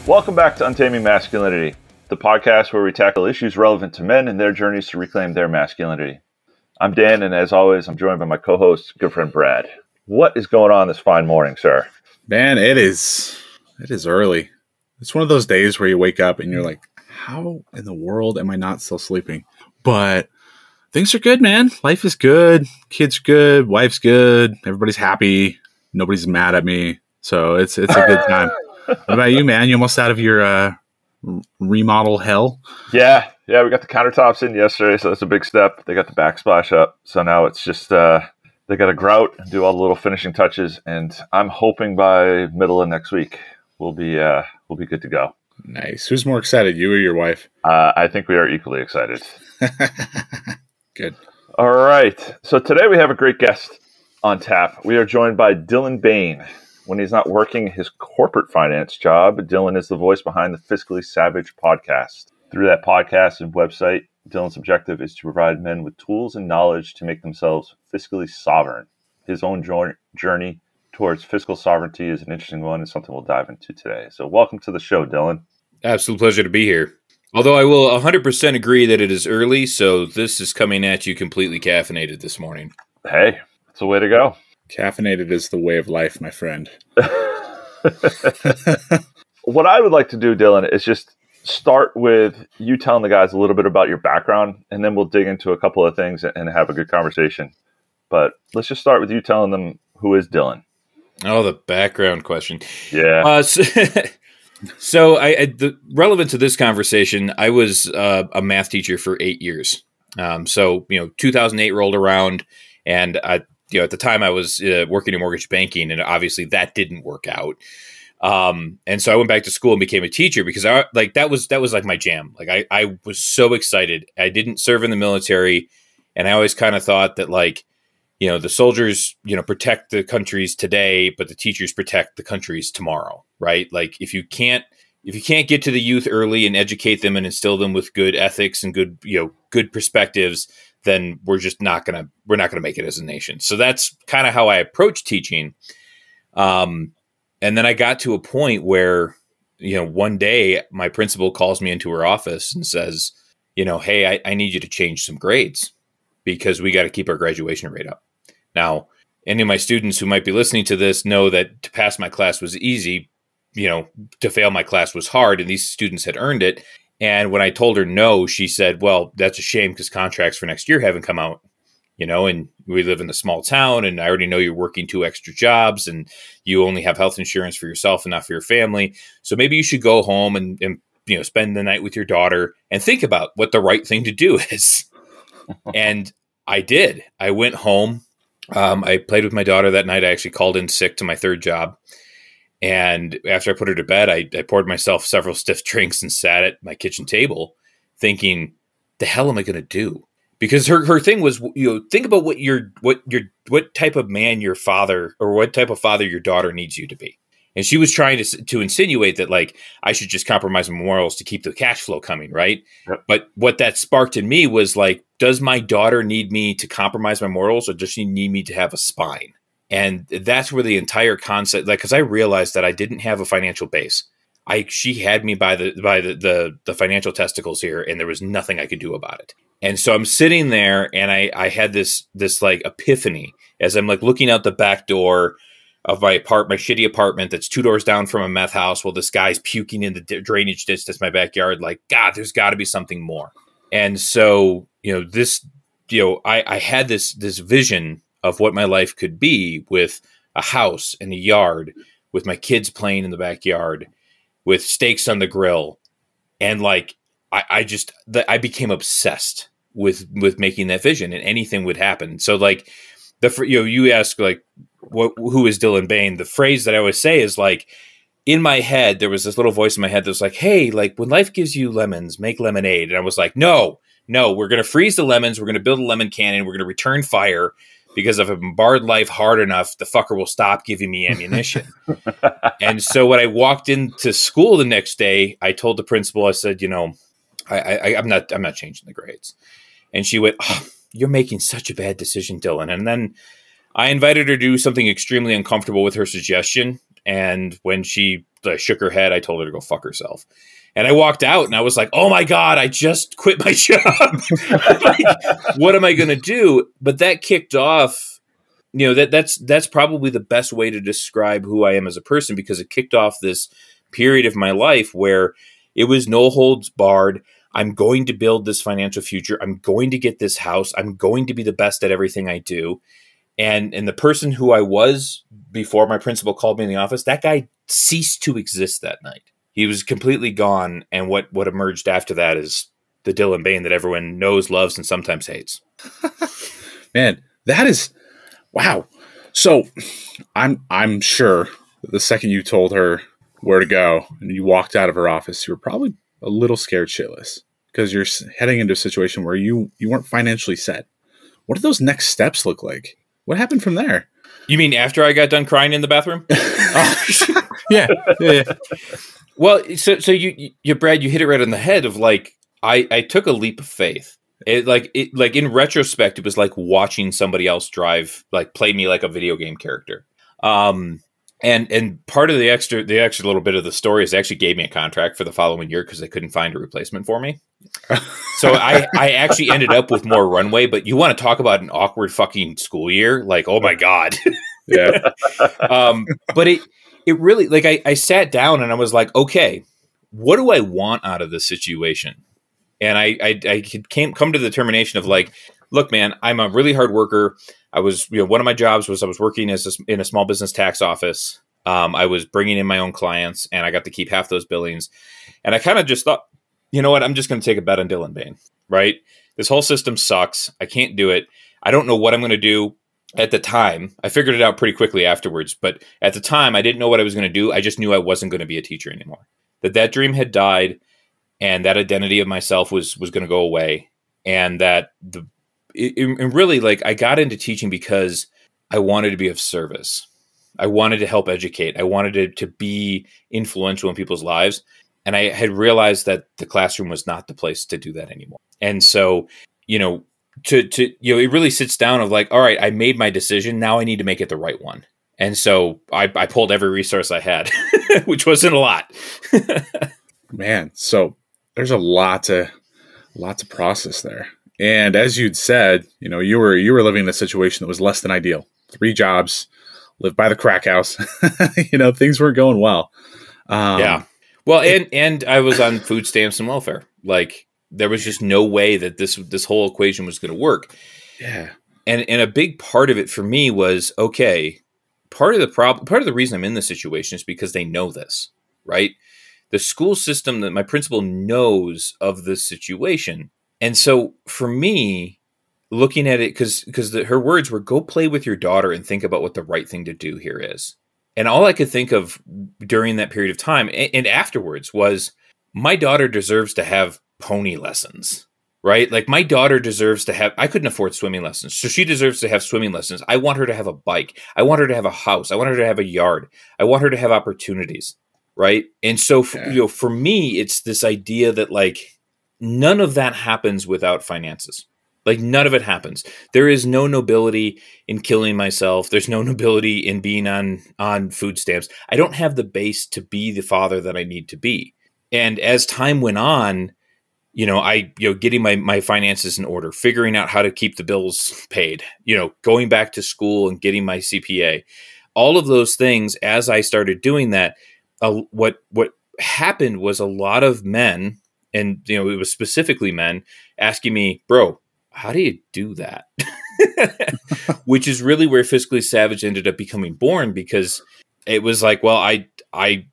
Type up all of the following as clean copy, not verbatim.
Welcome back to Untaming Masculinity, the podcast where we tackle issues relevant to men and their journeys to reclaim their masculinity. I'm Dan, and as always, I'm joined by my co-host, good friend Brad. What is going on this fine morning, sir? Man, it is early. It's one of those days where you wake up and you're like, how in the world am I not still sleeping? But things are good, man. Life is good. Kids are good. Wife's good. Everybody's happy. Nobody's mad at me. So it's a good time. What about you, man? You almost out of your remodel hell? Yeah. We got the countertops in yesterday, so that's a big step. They got the backsplash up, so now it's just they got to grout and do all the little finishing touches. And I'm hoping by middle of next week we'll be good to go. Nice. Who's more excited, you or your wife? I think we are equally excited. Good. All right. So today we have a great guest on tap. We are joined by Dylan Bain. When he's not working his corporate finance job, Dylan is the voice behind the Fiscally Savage Podcast. Through that podcast and website, Dylan's objective is to provide men with tools and knowledge to make themselves fiscally sovereign. His own journey towards fiscal sovereignty is an interesting one and something we'll dive into today. So welcome to the show, Dylan. Absolute pleasure to be here. Although I will 100% agree that it is early, so this is coming at you completely caffeinated this morning. Hey, that's the way to go. Caffeinated is the way of life, my friend. What I would like to do, Dylan, is just start with you telling the guys a little bit about your background, and then we'll dig into a couple of things and have a good conversation. But let's just start with you telling them who is Dylan. Oh, the background question. Yeah. So relevant to this conversation, I was a math teacher for 8 years. 2008 rolled around, and at the time I was working in mortgage banking, and obviously that didn't work out. And so I went back to school and became a teacher because that was like my jam. Like I was so excited. I didn't serve in the military, and I always kind of thought that the soldiers, protect the countries today, but the teachers protect the countries tomorrow, right? Like if you can't get to the youth early and educate them and instill them with good ethics and good perspectives, then we're not gonna make it as a nation. So that's kind of how I approach teaching. And then I got to a point where, one day my principal calls me into her office and says, hey, I need you to change some grades because we got to keep our graduation rate up. Now, any of my students who might be listening to this know that to pass my class was easy, to fail my class was hard, and these students had earned it. And when I told her no, she said, well, that's a shame because contracts for next year haven't come out, and we live in a small town, and I already know you're working 2 extra jobs and you only have health insurance for yourself and not for your family. So maybe you should go home and spend the night with your daughter and think about what the right thing to do is. And I did. I went home. I played with my daughter that night. I actually called in sick to my 3rd job. And after I put her to bed, I poured myself several stiff drinks and sat at my kitchen table thinking, the hell am I going to do? Because her thing was, think about what type of man your father or what type of father your daughter needs you to be. And she was trying to insinuate that I should just compromise my morals to keep the cash flow coming. Right. Yep. But what that sparked in me was does my daughter need me to compromise my morals, or does she need me to have a spine? And that's where the entire concept, because I realized that I didn't have a financial base. She had me by the financial testicles here, and there was nothing I could do about it. And so I'm sitting there, and I had this epiphany as I'm looking out the back door of my shitty apartment that's 2 doors down from a meth house while this guy's puking in the drainage ditch that's my backyard. God, there's got to be something more. And so I had this vision of what my life could be with a house and a yard, with my kids playing in the backyard, with steaks on the grill. And I became obsessed with making that vision, and anything would happen. So you ask who is Dylan Bain? The phrase that I always say is in my head, there was this little voice in my head that was hey, when life gives you lemons, make lemonade. And I was no, we're going to freeze the lemons. We're going to build a lemon cannon. We're going to return fire, because if I bombard life hard enough, the fucker will stop giving me ammunition. And so when I walked into school the next day, I told the principal, I said, I'm not changing the grades. And she went, oh, you're making such a bad decision, Dylan. And then I invited her to do something extremely uncomfortable with her suggestion. And when she shook her head, I told her to go fuck herself. And I walked out and I was like, oh my God, I just quit my job. Like, what am I going to do? But that kicked off, that's probably the best way to describe who I am as a person, because it kicked off this period of my life where it was no holds barred. I'm going to build this financial future. I'm going to get this house. I'm going to be the best at everything I do. And the person who I was before my principal called me in the office, that guy ceased to exist that night. He was completely gone. And what emerged after that is the Dylan Bain that everyone knows, loves, and sometimes hates. Man, that is wow. So I'm sure the second you told her where to go and you walked out of her office, you were probably a little scared shitless because you're heading into a situation where you weren't financially set. What do those next steps look like? What happened from there? You mean after I got done crying in the bathroom? Yeah. Well, so you Brad, you hit it right on the head of like, I took a leap of faith. It in retrospect, it was like watching somebody else play me like a video game character. And part of the extra little bit of the story is they actually gave me a contract for the following year because they couldn't find a replacement for me. So I actually ended up with more runway, but you want to talk about an awkward fucking school year? Like, oh my God. Yeah. But it really, like, I sat down and I was like, okay, what do I want out of this situation? And I come to the determination of like, look, man, I'm a really hard worker. I was, one of my jobs was I was working in a small business tax office. I was bringing in my own clients and I got to keep half those billings. And I kind of just thought, you know what? I'm just going to take a bet on Dylan Bain, right? This whole system sucks. I can't do it. I don't know what I'm going to do. At the time, I figured it out pretty quickly afterwards. But at the time, I didn't know what I was going to do. I just knew I wasn't going to be a teacher anymore. That dream had died and that identity of myself was going to go away. And that really, like, I got into teaching because I wanted to be of service. I wanted to help educate. I wanted to be influential in people's lives. And I had realized that the classroom was not the place to do that anymore. And so, it really sits down of like, all right, I made my decision. Now I need to make it the right one. And so I pulled every resource I had, which wasn't a lot. Man, so there's a lot to process there. And as you'd said, you were living in a situation that was less than ideal. 3 jobs, lived by the crack house. Things weren't going well. Yeah. Well, and I was on food stamps and welfare. Like, there was just no way that this whole equation was going to work. Yeah. And a big part of it for me was, okay, part of the reason I'm in this situation is because they know this, right? The school system, that my principal knows of this situation. And so for me, looking at it, because her words were, go play with your daughter and think about what the right thing to do here is. And all I could think of during that period of time and afterwards was, my daughter deserves to have pony lessons, right? Like, my daughter deserves to have, I couldn't afford swimming lessons. So she deserves to have swimming lessons. I want her to have a bike. I want her to have a house. I want her to have a yard. I want her to have opportunities. Right. And so, for me, it's this idea that like, none of that happens without finances. Like, none of it happens. There is no nobility in killing myself. There's no nobility in being on food stamps. I don't have the base to be the father that I need to be. And as time went on, getting my finances in order, figuring out how to keep the bills paid, going back to school and getting my CPA, all of those things, as I started doing that, what happened was a lot of men, and it was specifically men, asking me, bro, how do you do that? Which is really where Fiscally Savage ended up becoming born, because it was like, well, I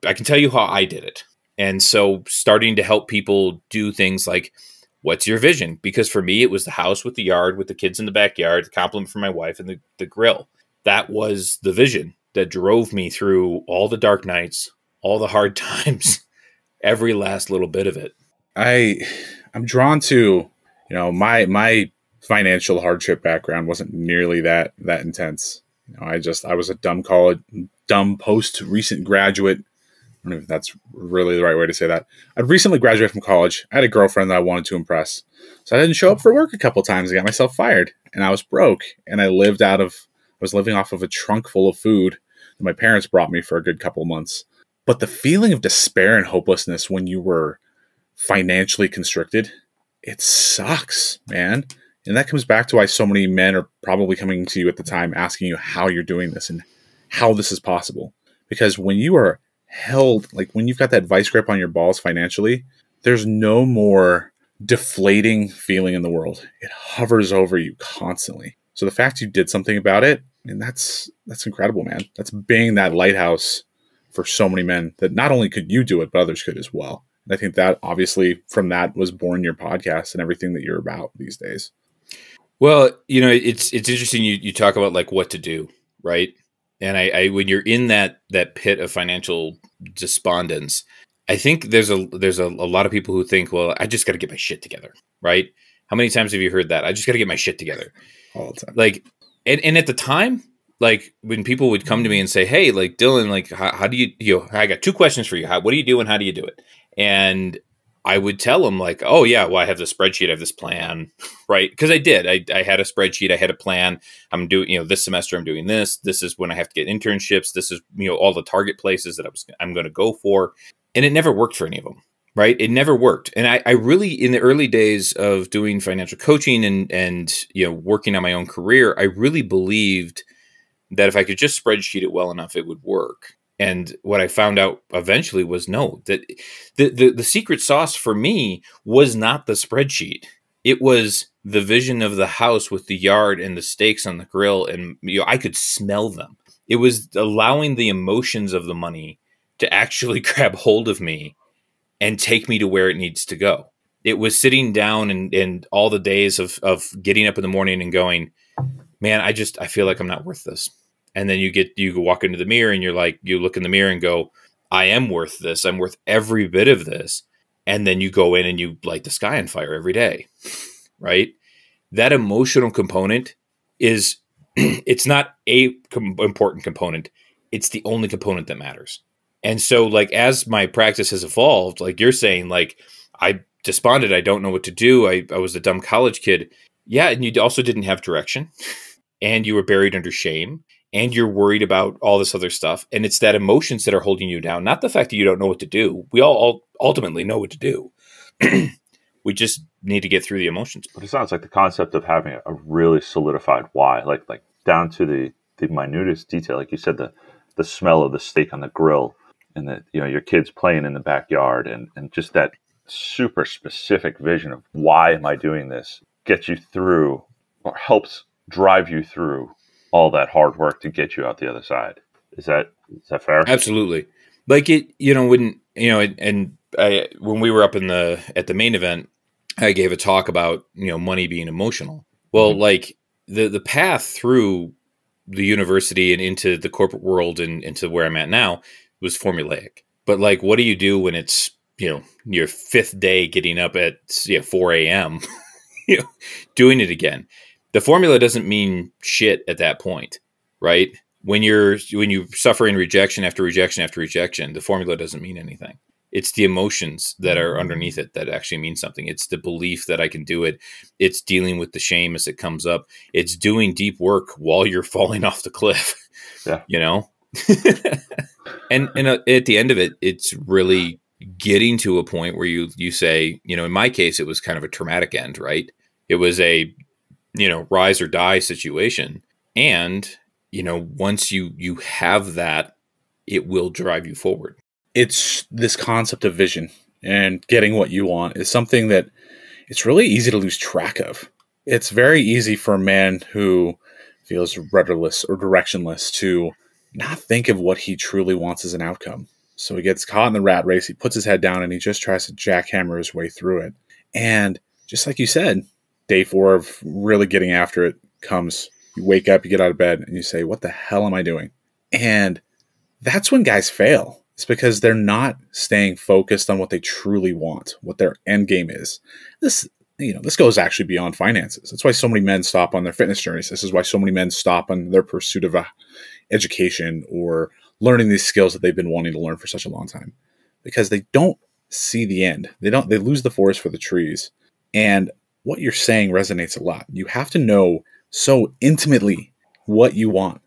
can tell you how I did it. And so starting to help people do things like, what's your vision? Because for me, it was the house with the yard, with the kids in the backyard, the compliment from my wife, and the grill. That was the vision that drove me through all the dark nights, all the hard times, every last little bit of it. I'm drawn to, my financial hardship background wasn't nearly that intense. I was a dumb post recent graduate. I don't know if that's really the right way to say that. I'd recently graduated from college. I had a girlfriend that I wanted to impress. So I didn't show up for work a couple times. I got myself fired and I was broke, and I was living off of a trunk full of food that my parents brought me for a good couple of months. But the feeling of despair and hopelessness when you were financially constricted, it sucks, man. And that comes back to why so many men are probably coming to you at the time asking you how you're doing this and how this is possible. Because when you are held, like when you've got that vice grip on your balls financially, there's no more deflating feeling in the world. It hovers over you constantly. So the fact you did something about it, and that's incredible, man. That's being that lighthouse for so many men that not only could you do it, but others could as well. And I think that obviously from that was born your podcast and everything that you're about these days. Well, it's interesting. You talk about like what to do, right? And I when you're in that pit of financial despondence, I think there's a lot of people who think, well, I just got to get my shit together, right? How many times have you heard that? I just got to get my shit together all the time. Like, and at the time, like when people would come to me and say, hey, like Dylan, like how do you I got 2 questions for you. What do you do and how do you do it? And I would tell them like, oh yeah, well I have this spreadsheet, I have this plan, right? Because I did. I had a spreadsheet, I had a plan. I'm doing, this semester I'm doing this. This is when I have to get internships. This is, all the target places that I'm going to go for. And it never worked for any of them, right? It never worked. And I really, in the early days of doing financial coaching and working on my own career, I really believed that if I could just spreadsheet it well enough, it would work. And what I found out eventually was no, that the secret sauce for me was not the spreadsheet. It was the vision of the house with the yard and the steaks on the grill. And I could smell them. It was allowing the emotions of the money to actually grab hold of me and take me to where it needs to go. It was sitting down and all the days of getting up in the morning and going, man, I feel like I'm not worth this. And then you walk into the mirror and you're like, you look in the mirror and go, I am worth this. I'm worth every bit of this. And then you go in and you light the sky on fire every day, right? That emotional component is, it's not important component. It's the only component that matters. And so like, as my practice has evolved, like you're saying, like I desponded, I don't know what to do. I was a dumb college kid. Yeah. And you also didn't have direction and you were buried under shame. And you're worried about all this other stuff. And it's that emotions that are holding you down, not the fact that you don't know what to do. We all ultimately know what to do. We just need to get through the emotions. But it sounds like the concept of having a really solidified why, like down to the minutest detail. Like you said, the smell of the steak on the grill and that, your kids playing in the backyard and just that super specific vision of why am I doing this gets you through or helps drive you through all that hard work to get you out the other side. Is that fair? Absolutely. Like it, when we were up at the main event, I gave a talk about, money being emotional. Well, like the path through the university and into the corporate world and into where I'm at now was formulaic. But like, what do you do when it's, your 5th day getting up at 4 a.m., doing it again? The formula doesn't mean shit at that point, right? When you're suffering rejection after rejection after rejection, the formula doesn't mean anything. It's the emotions that are underneath it that actually mean something. It's the belief that I can do it. It's dealing with the shame as it comes up. It's doing deep work while you're falling off the cliff. Yeah. And at the end of it, it's really getting to a point where you say, in my case, it was kind of a traumatic end, right? It was a rise or die situation. And, once you have that, it will drive you forward. It's this concept of vision and getting what you want is something that it's really easy to lose track of. It's very easy for a man who feels rudderless or directionless to not think of what he truly wants as an outcome. So he gets caught in the rat race. He puts his head down and he just tries to jackhammer his way through it. And just like you said, day 4 of really getting after it comes. You wake up, you get out of bed, and you say, what the hell am I doing? And that's when guys fail. It's because they're not staying focused on what they truly want, what their end game is. This goes actually beyond finances. That's why so many men stop on their fitness journeys. This is why so many men stop on their pursuit of education or learning these skills that they've been wanting to learn for such a long time. Because they don't see the end. They lose the forest for the trees. And what you're saying resonates a lot. You have to know so intimately what you want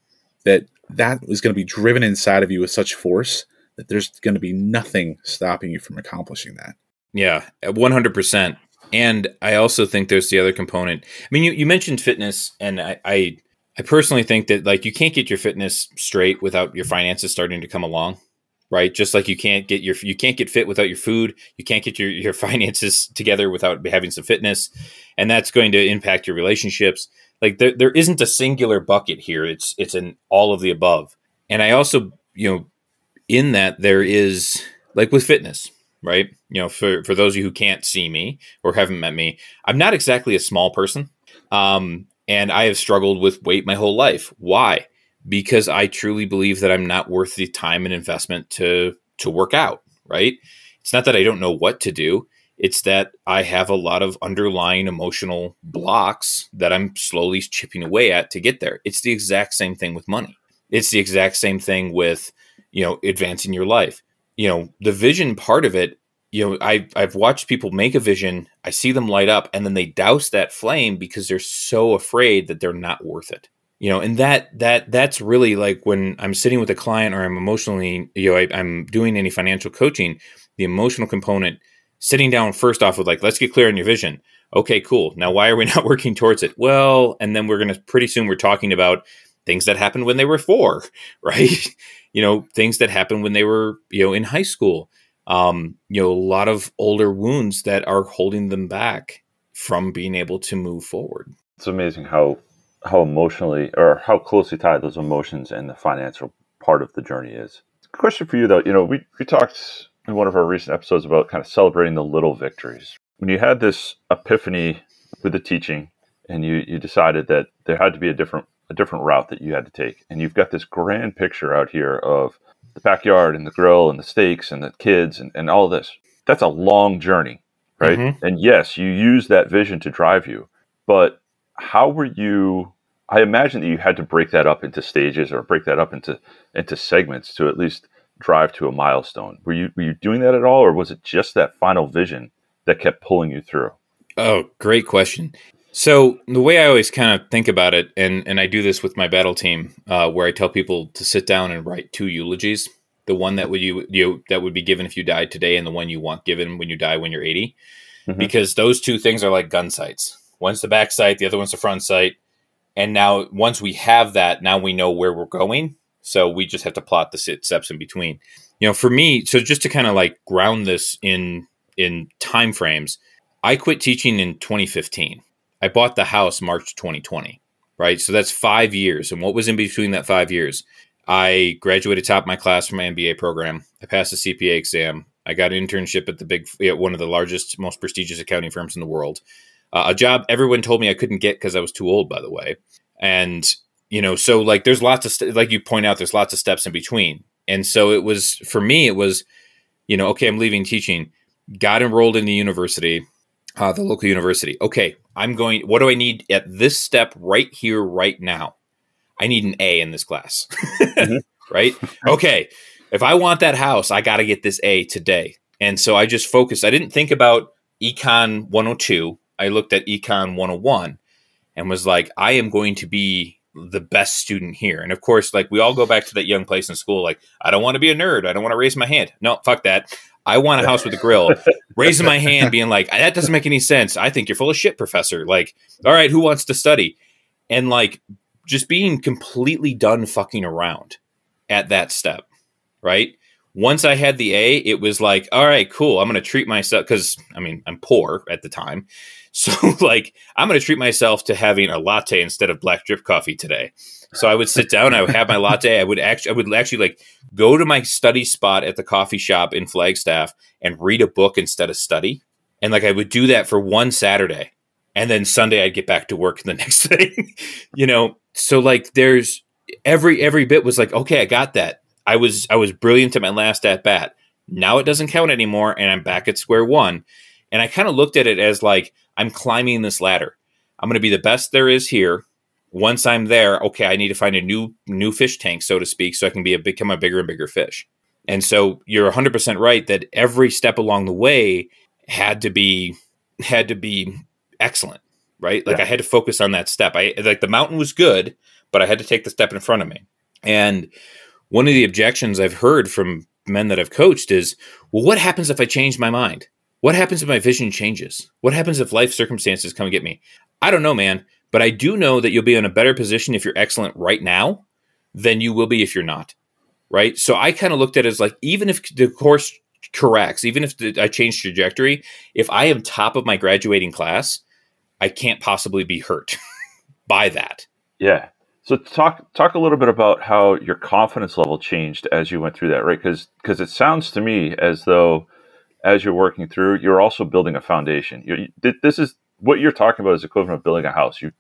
that that is going to be driven inside of you with such force that there's going to be nothing stopping you from accomplishing that. Yeah, 100%. And I also think there's the other component. I mean, you mentioned fitness, and I personally think that like you can't get your fitness straight without your finances starting to come along, right? Just like you can't get fit without your food. You can't get your finances together without having some fitness, and that's going to impact your relationships. Like there isn't a singular bucket here. It's an all of the above. And I also, in that there is like with fitness, right? For those of you who can't see me or haven't met me, I'm not exactly a small person. And I have struggled with weight my whole life. Why? Because I truly believe that I'm not worth the time and investment to work out, right? It's not that I don't know what to do. It's that I have a lot of underlying emotional blocks that I'm slowly chipping away at to get there. It's the exact same thing with money. It's the exact same thing with, advancing your life. The vision part of it, I've watched people make a vision. I see them light up and then they douse that flame because they're so afraid that they're not worth it. And that's really like when I'm sitting with a client or I'm emotionally, I'm doing any financial coaching, the emotional component, sitting down first off with like, let's get clear on your vision. Okay, cool. Now, why are we not working towards it? Well, and then pretty soon we're talking about things that happened when they were 4, right? Things that happened when they were, in high school. A lot of older wounds that are holding them back from being able to move forward. It's amazing how emotionally or how closely tied those emotions and the financial part of the journey is. Question for you though, we talked in one of our recent episodes about kind of celebrating the little victories. When you had this epiphany with the teaching and you decided that there had to be a different route that you had to take, and you've got this grand picture out here of the backyard and the grill and the steaks and the kids and all of this. That's a long journey, right? Mm-hmm. And yes, you use that vision to drive you, but how were you? I imagine that you had to break that up into stages or break that up into segments to at least drive to a milestone. Were you doing that at all, or was it just that final vision that kept pulling you through? Oh, great question. So the way I always kind of think about it, and I do this with my battle team, where I tell people to sit down and write 2 eulogies: the one that that would be given if you died today, and the one you want given when you die when you're 80, mm-hmm. because those 2 things are like gun sights. One's the back sight, the other one's the front sight. And now, once we have that, now we know where we're going. So we just have to plot the steps in between. For me, so just to kind of like ground this in time frames, I quit teaching in 2015. I bought the house March 2020, right? So that's 5 years. And what was in between that 5 years? I graduated top of my class from my MBA program. I passed the CPA exam. I got an internship at one of the largest, most prestigious accounting firms in the world. A job everyone told me I couldn't get because I was too old, by the way. And, so like there's lots of, like you point out, there's lots of steps in between. And so for me, it was, okay, I'm leaving teaching, got enrolled in the university, the local university. Okay, what do I need at this step right here, right now? I need an A in this class, mm-hmm. right? Okay, if I want that house, I got to get this A today. And so I just focused. I didn't think about Econ 102. I looked at Econ 101 and was like, I am going to be the best student here. And of course, like we all go back to that young place in school. Like, I don't want to be a nerd. I don't want to raise my hand. No, fuck that. I want a house with a grill. Raising my hand, being like, that doesn't make any sense. I think you're full of shit, professor. Like, all right, who wants to study? And like, just being completely done fucking around at that step, right? Once I had the A, it was like, all right, cool. I'm going to treat myself, because I'm poor at the time. So like, I'm going to treat myself to having a latte instead of black drip coffee today. So I would sit down, I would have my latte. I would actually like go to my study spot at the coffee shop in Flagstaff and read a book instead of study. And like, I would do that for one Saturday. And then Sunday I'd get back to work the next day, So like there's every bit was like, okay, I got that. I was brilliant at my last at bat. Now it doesn't count anymore, and I'm back at square one. And I kind of looked at it as like, I'm climbing this ladder. I'm going to be the best there is here. Once I'm there, okay, I need to find a new fish tank, so to speak, so I can become a bigger and bigger fish. And so you're 100% right that every step along the way had to be excellent, right? Like I had to focus on that step. Like the mountain was good, but I had to take the step in front of me. And one of the objections I've heard from men that I've coached is, well, what happens if I change my mind? What happens if my vision changes? What happens if life circumstances come and get me? I don't know, man, but I do know that you'll be in a better position if you're excellent right now than you will be if you're not, right? So I kind of looked at it as like, even if the course corrects, even if I change trajectory, if I am top of my graduating class, I can't possibly be hurt by that. Yeah. So talk a little bit about how your confidence level changed as you went through that, right? Because it sounds to me as though as you're working through, you're also building a foundation. This is what you're talking about is equivalent of building a house. You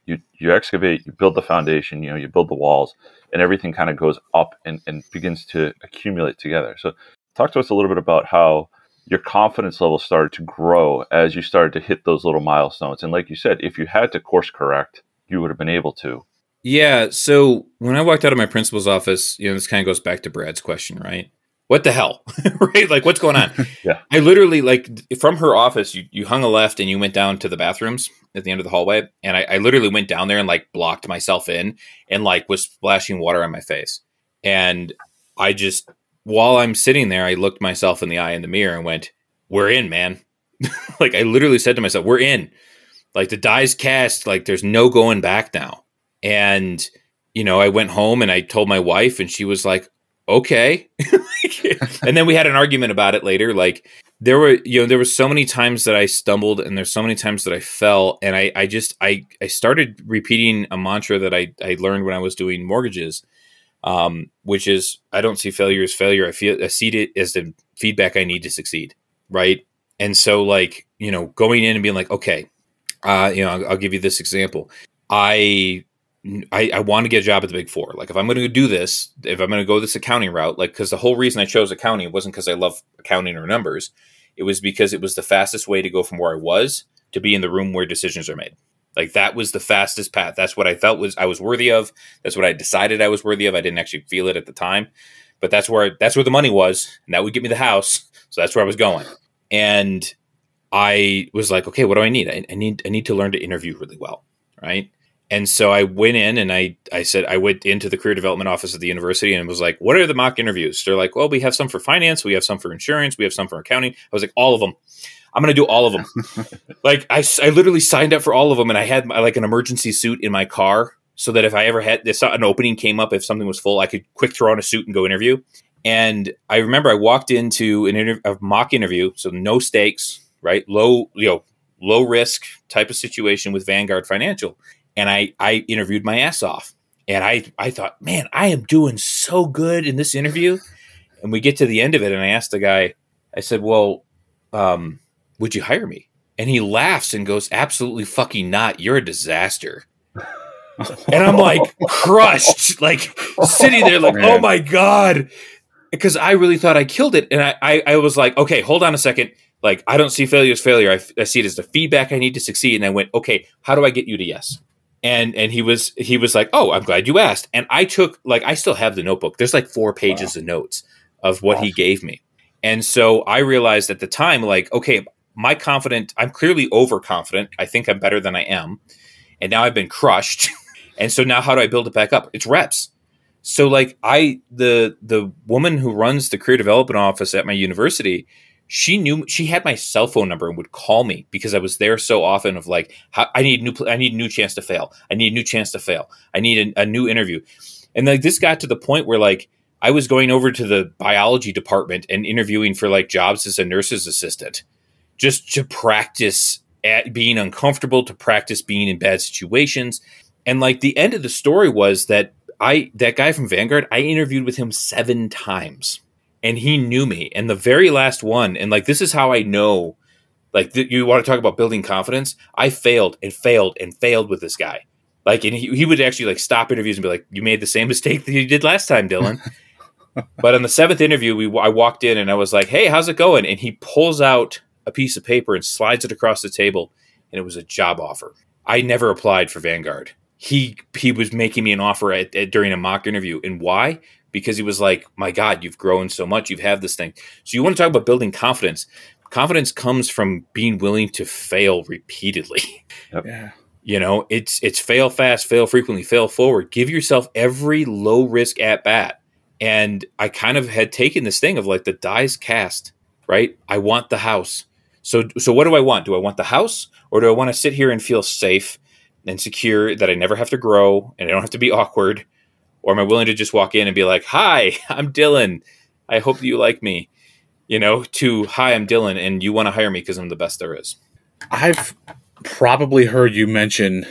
excavate, you build the foundation, you build the walls, and everything kind of goes up and begins to accumulate together. So talk to us a little bit about how your confidence level started to grow as you started to hit those little milestones. And like you said, if you had to course correct, you would have been able to. Yeah. So when I walked out of my principal's office, this kind of goes back to Brad's question, right? What the hell? Right? Like, what's going on? Yeah. I literally, like, from her office, you hung a left and you went down to the bathrooms at the end of the hallway. And I literally went down there and like blocked myself in and like was splashing water on my face. And I just, while I'm sitting there, I looked myself in the eye in the mirror and went, we're in, man. Like, I literally said to myself, we're in. Like, the die's cast, like, there's no going back now. And, I went home and I told my wife and she was like, okay. And then we had an argument about it later. Like, there were so many times that I stumbled and there's so many times that I fell. And I started repeating a mantra that I learned when I was doing mortgages, which is, I don't see failure as failure. I see it as the feedback I need to succeed. Right. And so, like, going in and being like, okay, I'll give you this example. I want to get a job at the Big Four. Like, if I'm going to do this, if I'm going to go this accounting route, like, because the whole reason I chose accounting wasn't because I love accounting or numbers. It was because it was the fastest way to go from where I was to be in the room where decisions are made. Like, that was the fastest path. That's what I felt I was worthy of. That's what I decided I was worthy of. I didn't actually feel it at the time, but that's where the money was, and that would get me the house. So that's where I was going. And I was like, okay, what do I need? I need to learn to interview really well, right? And so I went in and I said, I went into the career development office at the university and was like, what are the mock interviews? They're like, well, we have some for finance. We have some for insurance. We have some for accounting. I was like, all of them. I'm going to do all of them. Like, I literally signed up for all of them. And I had an emergency suit in my car so that if I ever had an opening came up, if something was full, I could quick throw on a suit and go interview. And I remember I walked into a mock interview. So no stakes, right? Low risk type of situation with Vanguard Financial. And I interviewed my ass off. And I thought, man, I am doing so good in this interview. And we get to the end of it, and I asked the guy, I said, well, would you hire me? And he laughs and goes, absolutely fucking not. You're a disaster. And I'm like crushed, like sitting there like, oh my God. Because I really thought I killed it. And I was like, okay, hold on a second. Like, I don't see failure as failure. I see it as the feedback I need to succeed. And I went, okay, how do I get you to yes? And he was like, oh, I'm glad you asked. And I took, like, I still have the notebook. There's like 4 pages of notes of what he gave me. And so I realized at the time, like, okay, I'm clearly overconfident. I think I'm better than I am. And now I've been crushed. And so now how do I build it back up? It's reps. So like the woman who runs the career development office at my university, she had my cell phone number and would call me because I was there so often of like, I need a new chance to fail. I need a new chance to fail. I need a new interview. And like this got to the point where like I was going over to the biology department and interviewing for like jobs as a nurse's assistant just to practice at being uncomfortable, to practice being in bad situations. And like the end of the story was that that guy from Vanguard, I interviewed with him 7 times. And he knew me. And the very last one, and like this is how I know, like you want to talk about building confidence. I failed and failed and failed with this guy. Like, and he would actually like stop interviews and be like, "You made the same mistake that you did last time, Dylan." But on the 7th interview, I walked in and I was like, "Hey, how's it going?" And he pulls out a piece of paper and slides it across the table, and it was a job offer. I never applied for Vanguard. He was making me an offer during a mock interview, and why? Because he was like, my God, you've grown so much. You've had this thing. So you want to talk about building confidence. Confidence comes from being willing to fail repeatedly. Yep. Yeah. It's fail fast, fail frequently, fail forward. Give yourself every low risk at bat. And I kind of had taken this thing of like the die's cast, right? I want the house. So what do I want? Do I want the house, or do I want to sit here and feel safe and secure that I never have to grow and I don't have to be awkward? Or am I willing to just walk in and be like, hi, I'm Dylan. I hope you like me, to hi, I'm Dylan, and you want to hire me because I'm the best there is. I've probably heard you mention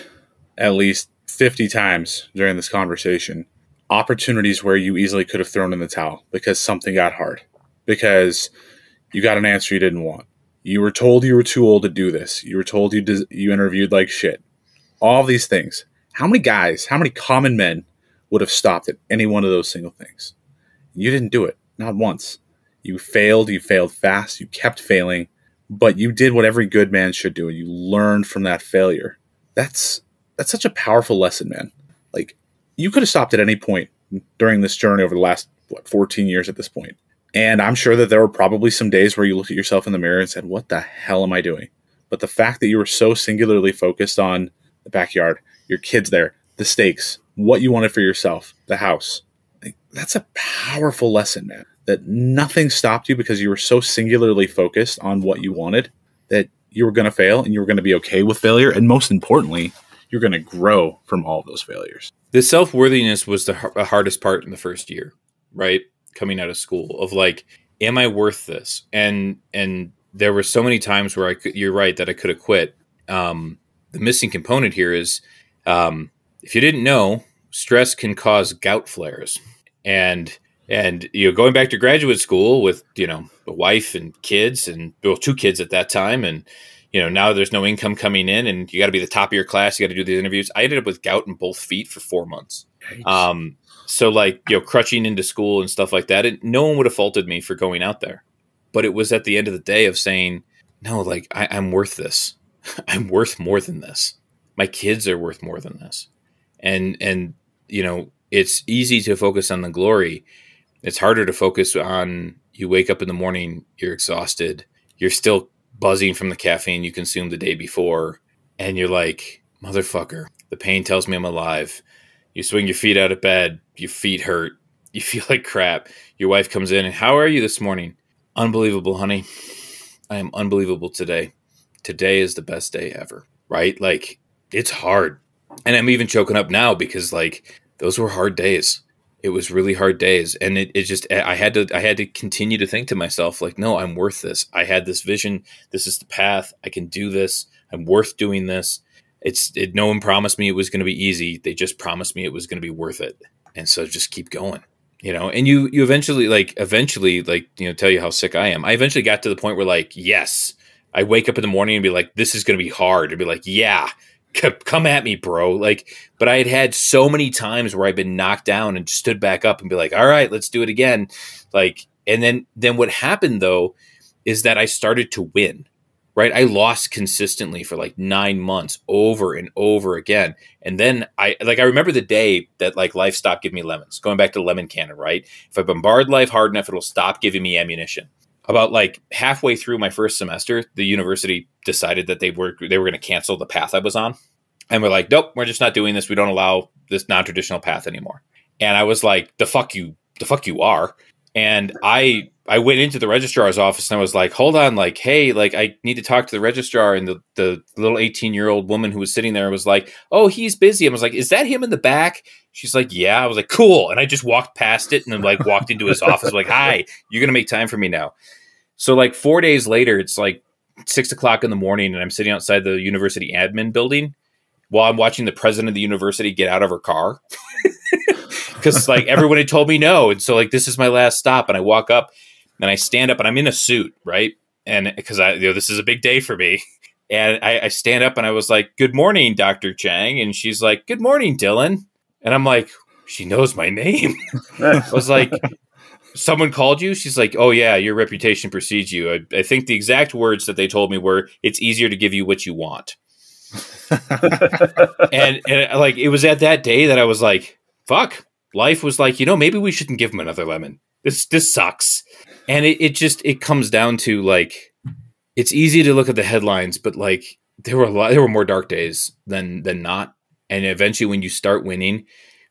at least 50 times during this conversation opportunities where you easily could have thrown in the towel because something got hard, because you got an answer you didn't want. You were told you were too old to do this. You were told you interviewed like shit. All these things. How many common men would have stopped at any one of those single things? You didn't do it. Not once. You failed fast, you kept failing, but you did what every good man should do, and you learned from that failure. That's such a powerful lesson, man. Like, you could have stopped at any point during this journey over the last, 14 years at this point. And I'm sure that there were probably some days where you looked at yourself in the mirror and said, what the hell am I doing? But the fact that you were so singularly focused on the backyard, your kids there, the stakes, what you wanted for yourself, the house, that's a powerful lesson, man. That nothing stopped you because you were so singularly focused on what you wanted that you were going to fail, and you were going to be okay with failure. And most importantly, you're going to grow from all of those failures. The self-worthiness was the hardest part in the first year, right? Coming out of school, of like, am I worth this? And there were so many times where you're right, that I could have quit. The missing component here is, if you didn't know, stress can cause gout flares. And going back to graduate school with, a wife and kids, and 2 kids at that time. And, now there's no income coming in, and you got to be the top of your class. You got to do these interviews. I ended up with gout in both feet for 4 months. Nice. So like, crutching into school and stuff like that. And no one would have faulted me for going out there, but it was at the end of the day of saying, no, like I'm worth this. I'm worth more than this. My kids are worth more than this. And, it's easy to focus on the glory. It's harder to focus on, you wake up in the morning, you're exhausted, you're still buzzing from the caffeine you consumed the day before, and you're like, motherfucker, the pain tells me I'm alive. You swing your feet out of bed, your feet hurt, you feel like crap. Your wife comes in and, how are you this morning? Unbelievable, honey. I am unbelievable today. Today is the best day ever, right? Like, it's hard. And I'm even choking up now because like, those were hard days. It was really hard days. And it just, I had to continue to think to myself, like, no, I'm worth this. I had this vision. This is the path. I can do this. I'm worth doing this. No one promised me it was going to be easy. They just promised me it was going to be worth it. And so just keep going, and you eventually, tell you how sick I am. I eventually got to the point where like, yes, I wake up in the morning and be like, this is going to be hard. And be like, yeah, come at me, bro. Like, but I had so many times where I've been knocked down and stood back up and be like, all right, let's do it again. Like, and then what happened though, is that I started to win, right? I lost consistently for like 9 months over and over again. And then I remember the day that like life stopped giving me lemons, going back to lemon cannon, right? If I bombard life hard enough, it'll stop giving me ammunition. About like halfway through my first semester, the university decided that they were going to cancel the path I was on. And we're like, nope, we're just not doing this. We don't allow this non-traditional path anymore. And I was like, the fuck you are. And I went into the registrar's office and I was like, hold on, like, hey, like I need to talk to the registrar. And the little 18-year-old woman who was sitting there was like, oh, he's busy. I was like, is that him in the back? She's like, yeah. I was like, cool. And I just walked past it and then like walked into his office. Like, hi, you're going to make time for me now. So like 4 days later, it's like 6 o'clock in the morning and I'm sitting outside the university admin building while I'm watching the president of the university get out of her car. Because like everyone had told me no. And so like, this is my last stop. And I walk up and I stand up and I'm in a suit, right? And because this is a big day for me. And I stand up and I was like, good morning, Dr. Chang. And she's like, good morning, Dylan. And I'm like, she knows my name. I was like, someone called you? She's like, oh yeah, your reputation precedes you. I think the exact words that they told me were, it's easier to give you what you want. and like, it was at that day that I was like, fuck. Life was like, maybe we shouldn't give him another lemon. This sucks. And it comes down to like, it's easy to look at the headlines, but like there were more dark days than not. And eventually when you start winning,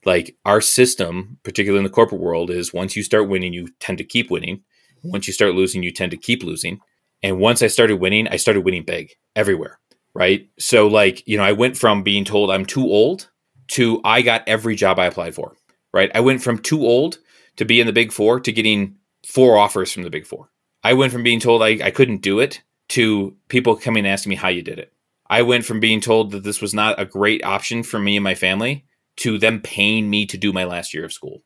like our system, particularly in the corporate world, is once you start winning, you tend to keep winning. Once you start losing, you tend to keep losing. And once I started winning big everywhere. Right. So like, I went from being told I'm too old to I got every job I applied for. Right. I went from too old to be in the Big Four to getting 4 offers from the Big Four. I went from being told I couldn't do it to people coming and asking me how you did it. I went from being told that this was not a great option for me and my family to them paying me to do my last year of school.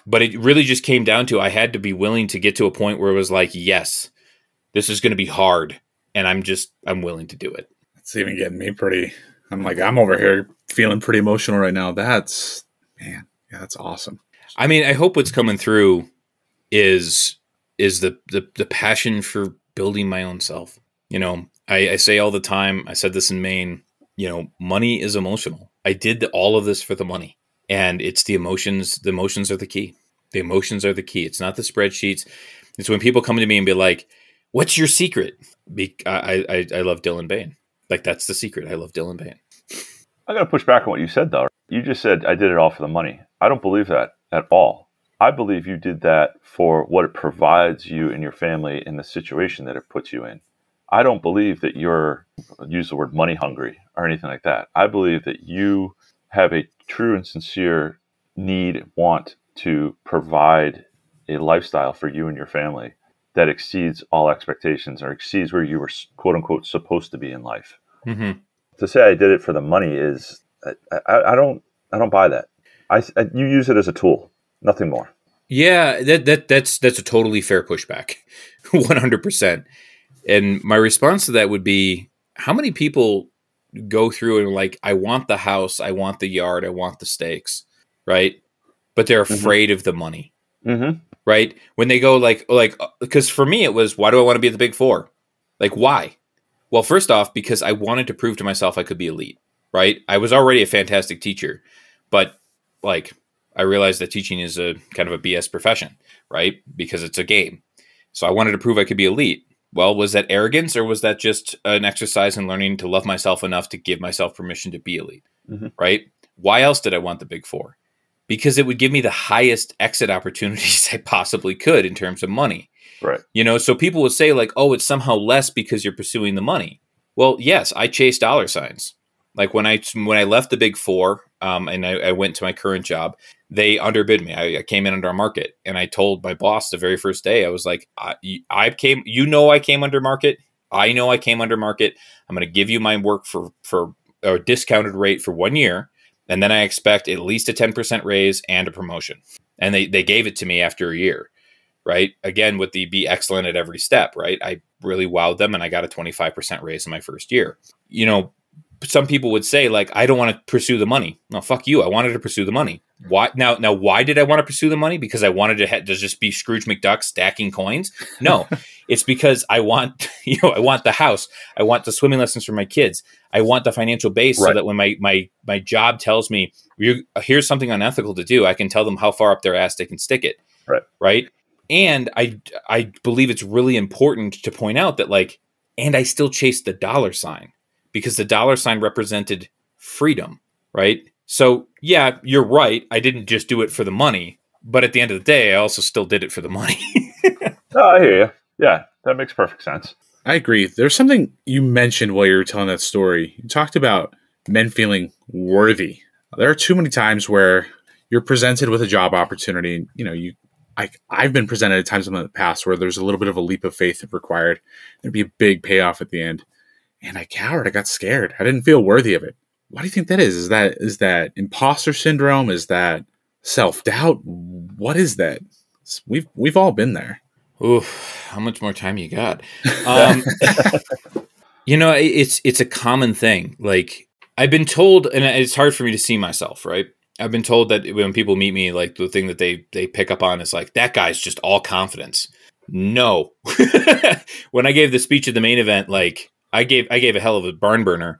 But it really just came down to I had to be willing to get to a point where it was like, yes, this is going to be hard. And I'm willing to do it. It's even getting me I'm over here feeling pretty emotional right now. That's awesome. I mean, I hope what's coming through is the passion for building my own self. I say all the time, I said this in Maine, money is emotional. I did all of this for the money, and it's the emotions. The emotions are the key. The emotions are the key. It's not the spreadsheets. It's when people come to me and be like, what's your secret? I love Dylan Bain. Like, that's the secret. I love Dylan Bain. I'm going to push back on what you said, though. You just said, I did it all for the money. I don't believe that at all. I believe you did that for what it provides you and your family in the situation that it puts you in. I don't believe that you're, use the word money hungry or anything like that. I believe that you have a true and sincere want to provide a lifestyle for you and your family that exceeds all expectations or exceeds where you were, quote unquote, supposed to be in life. Mm-hmm. To say I did it for the money is, I don't buy that. You use it as a tool, nothing more. Yeah, that's a totally fair pushback, 100%. And my response to that would be, how many people go through and like, I want the house, I want the yard, I want the stakes, right? But they're afraid of the money, right? When they go like, because for me it was, why do I want to be at the Big Four? Like, why? Well, first off, because I wanted to prove to myself I could be elite, right? I was already a fantastic teacher, but like, I realized that teaching is a kind of a BS profession, right? Because it's a game. So I wanted to prove I could be elite. Well, was that arrogance, or was that just an exercise in learning to love myself enough to give myself permission to be elite, right? Why else did I want the Big Four? Because it would give me the highest exit opportunities I possibly could in terms of money. Right. So people would say like, oh, it's somehow less because you're pursuing the money. Well, yes, I chase dollar signs. Like when I left the Big Four and I went to my current job, they underbid me. I came in under a market, and I told my boss the very first day, I was like, I came under market. I know I came under market. I'm going to give you my work for a discounted rate for 1 year. And then I expect at least a 10% raise and a promotion. And they gave it to me after a year, right? Again, with the be excellent at every step, right? I really wowed them, and I got a 25% raise in my first year. Some people would say like, I don't want to pursue the money. No, fuck you. I wanted to pursue the money. Why? Now, why did I want to pursue the money? Because I wanted to just be Scrooge McDuck stacking coins? No, it's because I want, I want the house. I want the swimming lessons for my kids. I want the financial base so that when my job tells me here's something unethical to do, I can tell them how far up their ass they can stick it. Right. And I believe it's really important to point out that and I still chase the dollar sign, because the dollar sign represented freedom, right? So yeah, you're right. I didn't just do it for the money, but at the end of the day, I also still did it for the money. Oh, I hear you. Yeah, that makes perfect sense. I agree. There's something you mentioned while you were telling that story. You talked about men feeling worthy. There are too many times where you're presented with a job opportunity. I've been presented at times in the past where there's a little bit of a leap of faith required. There'd be a big payoff at the end. And I cowered. I got scared. I didn't feel worthy of it. Why do you think that is? Is that imposter syndrome? Is that self-doubt? What is that? We've all been there. Ooh, how much more time you got? It's a common thing. Like, I've been told, and it's hard for me to see myself, right? I've been told that when people meet me, like the thing that they pick up on is like, that guy's just all confidence. No. When I gave the speech at the main event, like, I gave a hell of a barn burner.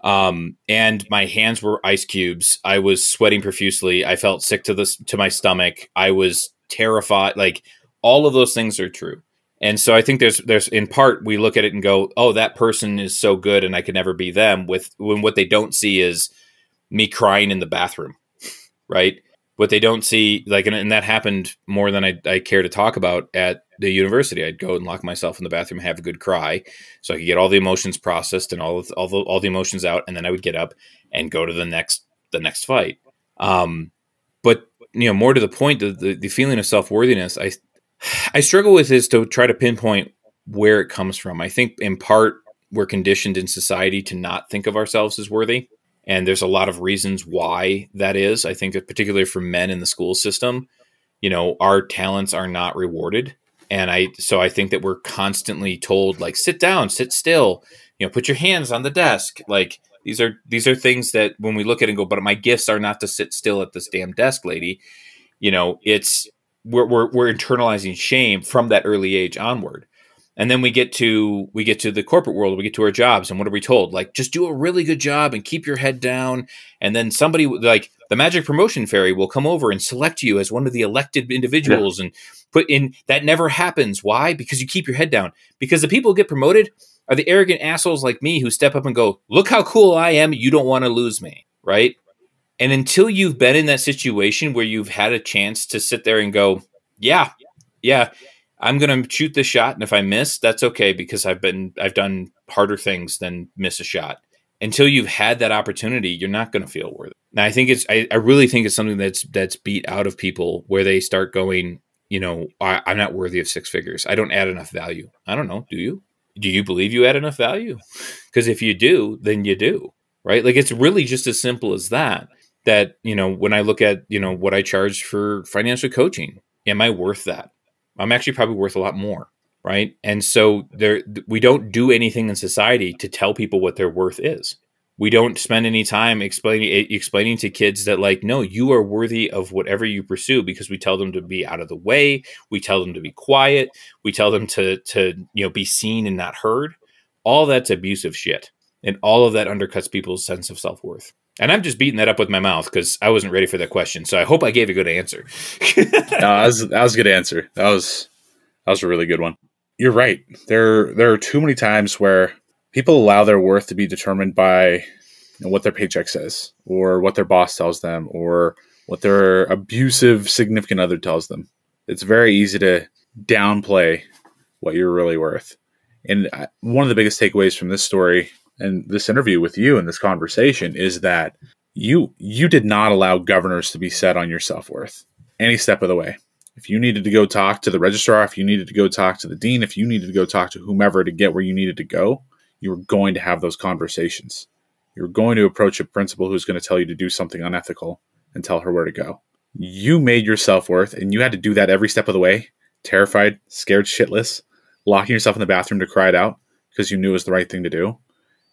And my hands were ice cubes. I was sweating profusely. I felt sick to my stomach. I was terrified. Like, all of those things are true. And so I think there's in part, we look at it and go, oh, that person is so good and I could never be them, when what they don't see is me crying in the bathroom, right? What they don't see, like, and that happened more than I care to talk about at the university. I'd go and lock myself in the bathroom and have a good cry so I could get all the emotions processed and all the emotions out. And then I would get up and go to the next fight. But more to the point, the feeling of self-worthiness, I struggle with is to try to pinpoint where it comes from. I think in part we're conditioned in society to not think of ourselves as worthy. And there's a lot of reasons why that is. I think that particularly for men in the school system, our talents are not rewarded. And so I think that we're constantly told, like, sit down, sit still, put your hands on the desk. Like, these are things that when we look at it and go, but my gifts are not to sit still at this damn desk, lady. It's we're internalizing shame from that early age onward. And then we get to the corporate world, we get to our jobs, and what are we told? Like, just do a really good job and keep your head down. And then somebody, like the magic promotion fairy, will come over and select you as one of the elected individuals and put in. That never happens. Why? Because you keep your head down. Because the people who get promoted are the arrogant assholes like me who step up and go, look how cool I am. You don't want to lose me. Right. And until you've been in that situation where you've had a chance to sit there and go, yeah, I'm going to shoot this shot. And if I miss, that's okay, because I've done harder things than miss a shot. Until you've had that opportunity, you're not going to feel worthy. And I think I really think it's something that's beat out of people, where they start going, I'm not worthy of six figures. I don't add enough value. I don't know. Do you? Do you believe you add enough value? Because if you do, then you do, right? Like, it's really just as simple as that, when I look at, what I charge for financial coaching, am I worth that? I'm actually probably worth a lot more, right? And so we don't do anything in society to tell people what their worth is. We don't spend any time explaining to kids that, like, no, you are worthy of whatever you pursue, because we tell them to be out of the way. We tell them to be quiet. We tell them to be seen and not heard. All that's abusive shit. And all of that undercuts people's sense of self-worth. And I'm just beating that up with my mouth because I wasn't ready for that question. So I hope I gave a good answer. No, that was a good answer. That was a really good one. You're right. There are too many times where people allow their worth to be determined by what their paycheck says, or what their boss tells them, or what their abusive significant other tells them. It's very easy to downplay what you're really worth. And one of the biggest takeaways from this story and this interview with you and this conversation is that you did not allow governors to be set on your self-worth any step of the way. If you needed to go talk to the registrar, if you needed to go talk to the dean, if you needed to go talk to whomever to get where you needed to go, you were going to have those conversations. You're going to approach a principal who's going to tell you to do something unethical and tell her where to go. You made your self-worth, and you had to do that every step of the way, terrified, scared shitless, locking yourself in the bathroom to cry it out because you knew it was the right thing to do.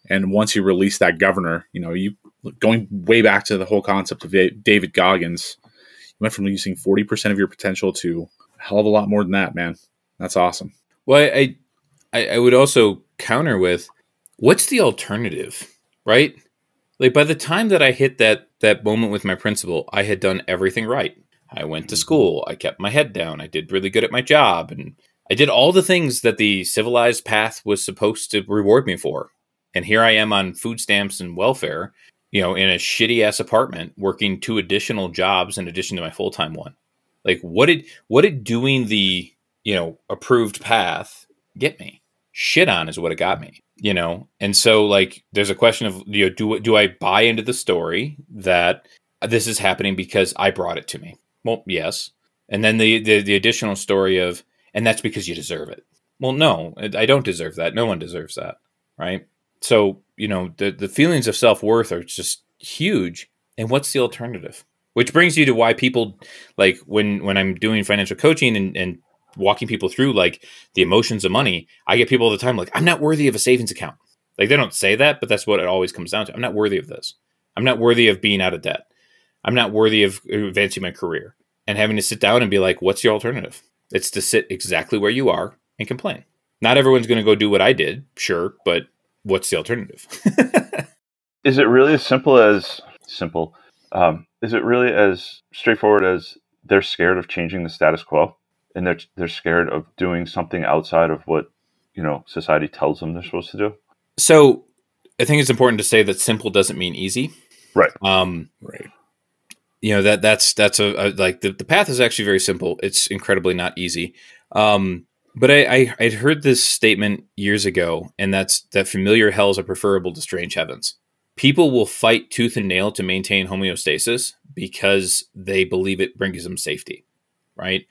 And once you release that governor, you going way back to the whole concept of David Goggins, you went from using 40% of your potential to a hell of a lot more than that, man. That's awesome. Well, I would also counter with, what's the alternative, right? Like, by the time that I hit that moment with my principal, I had done everything right. I went to school. I kept my head down. I did really good at my job. And I did all the things that the civilized path was supposed to reward me for. And here I am on food stamps and welfare, in a shitty ass apartment, working 2 additional jobs in addition to my full-time one. Like, what did doing the, approved path get me? Shit on is what it got me, And so, like, there's a question of, do I buy into the story that this is happening because I brought it to me? Well, yes. And then the additional story of, and that's because you deserve it. Well, no, I don't deserve that. No one deserves that. Right. So, the feelings of self-worth are just huge. And what's the alternative? Which brings you to why people, like, when I'm doing financial coaching and walking people through, like, the emotions of money, I get people all the time like, I'm not worthy of a savings account. Like, they don't say that, but that's what it always comes down to. I'm not worthy of this. I'm not worthy of being out of debt. I'm not worthy of advancing my career. And having to sit down and be like, what's your alternative? It's to sit exactly where you are and complain. Not everyone's going to go do what I did, sure, but what's the alternative? Is it really as is it really as straightforward as they're scared of changing the status quo? and they're scared of doing something outside of what, society tells them they're supposed to do? So I think it's important to say that simple doesn't mean easy. Right. Right. That's like the path is actually very simple. It's incredibly not easy. But I'd heard this statement years ago, and that's that familiar hells are preferable to strange heavens. People will fight tooth and nail to maintain homeostasis because they believe it brings them safety, right?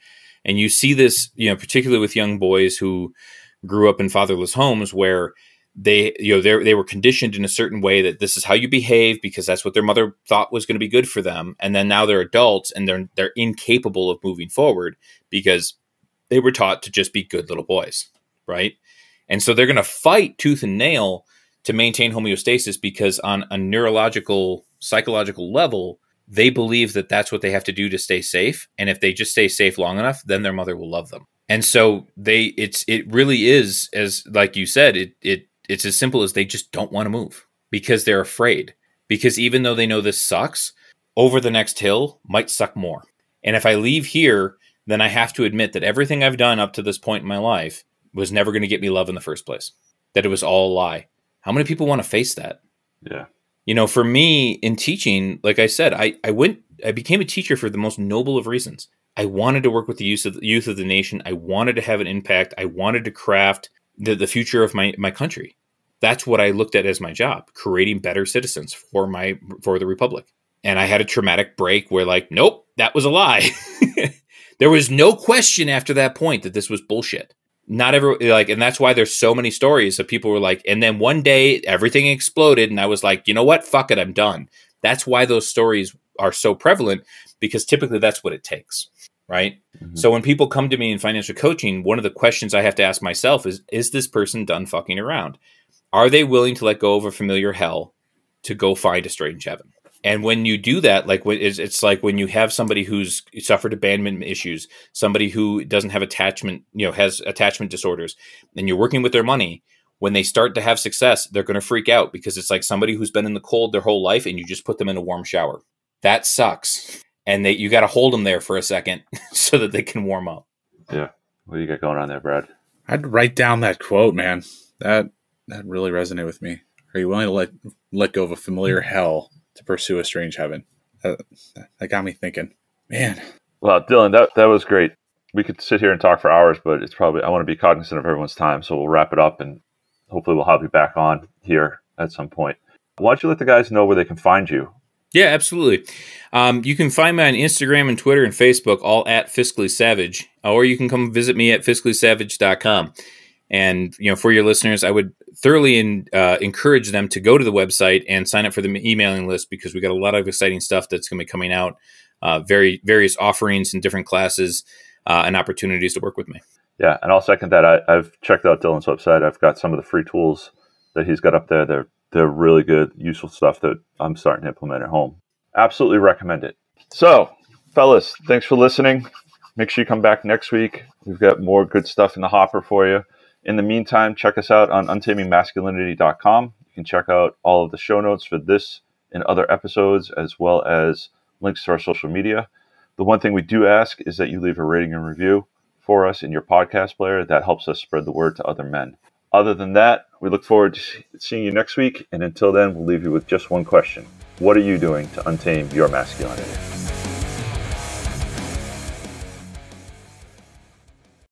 And you see this, particularly with young boys who grew up in fatherless homes where they were conditioned in a certain way that this is how you behave because that's what their mother thought was going to be good for them. And then now they're adults and they're incapable of moving forward because they were taught to just be good little boys, right? And so they're going to fight tooth and nail to maintain homeostasis because on a neurological, psychological level, they believe that that's what they have to do to stay safe. And if they just stay safe long enough, then their mother will love them. And so it really is, as like you said, it's as simple as they just don't want to move because they're afraid. Because even though they know this sucks, over the next hill might suck more. And if I leave here, then I have to admit that everything I've done up to this point in my life was never going to get me love in the first place. That it was all a lie. How many people want to face that? Yeah. For me in teaching, like I said, I became a teacher for the most noble of reasons. I wanted to work with the youth of the nation. I wanted to have an impact. I wanted to craft the future of my country. That's what I looked at as my job, creating better citizens for the Republic. And I had a traumatic break where nope, that was a lie. There was no question after that point that this was bullshit. Not and that's why there's so many stories of people were and then one day everything exploded and I was like, you know what? Fuck it, I'm done. That's why those stories are so prevalent because typically that's what it takes, right? Mm-hmm. So when people come to me in financial coaching, one of the questions I have to ask myself is this person done fucking around? Are they willing to let go of a familiar hell to go find a strange heaven? And when you do that, it's like when you have somebody who's suffered abandonment issues, somebody who doesn't have attachment, has attachment disorders, and you're working with their money, when they start to have success, they're going to freak out because it's like somebody who's been in the cold their whole life and you just put them in a warm shower. That sucks. And you got to hold them there for a second so that they can warm up. Yeah. What do you got going on there, Brad? I'd write down that quote, man. That really resonated with me. Are you willing to let go of a familiar hell to pursue a strange heaven? That got me thinking, man. Well, Dylan, that was great. We could sit here and talk for hours, but I want to be cognizant of everyone's time. So we'll wrap it up and hopefully we'll have you back on here at some point. Why don't you let the guys know where they can find you? Yeah, absolutely. You can find me on Instagram and Twitter and Facebook, all at Fiscally Savage, or you can come visit me at fiscallysavage.com. And, for your listeners, I would thoroughly encourage them to go to the website and sign up for the emailing list because we got a lot of exciting stuff that's going to be coming out, various offerings and different classes and opportunities to work with me. Yeah, and I'll second that. I've checked out Dylan's website. I've got some of the free tools that he's got up there. They're really good, useful stuff that I'm starting to implement at home. Absolutely recommend it. So, fellas, thanks for listening. Make sure you come back next week. We've got more good stuff in the hopper for you. In the meantime, check us out on untamingmasculinity.com. You can check out all of the show notes for this and other episodes, as well as links to our social media. The one thing we do ask is that you leave a rating and review for us in your podcast player. That helps us spread the word to other men. Other than that, we look forward to seeing you next week. And until then, we'll leave you with just one question. What are you doing to untame your masculinity?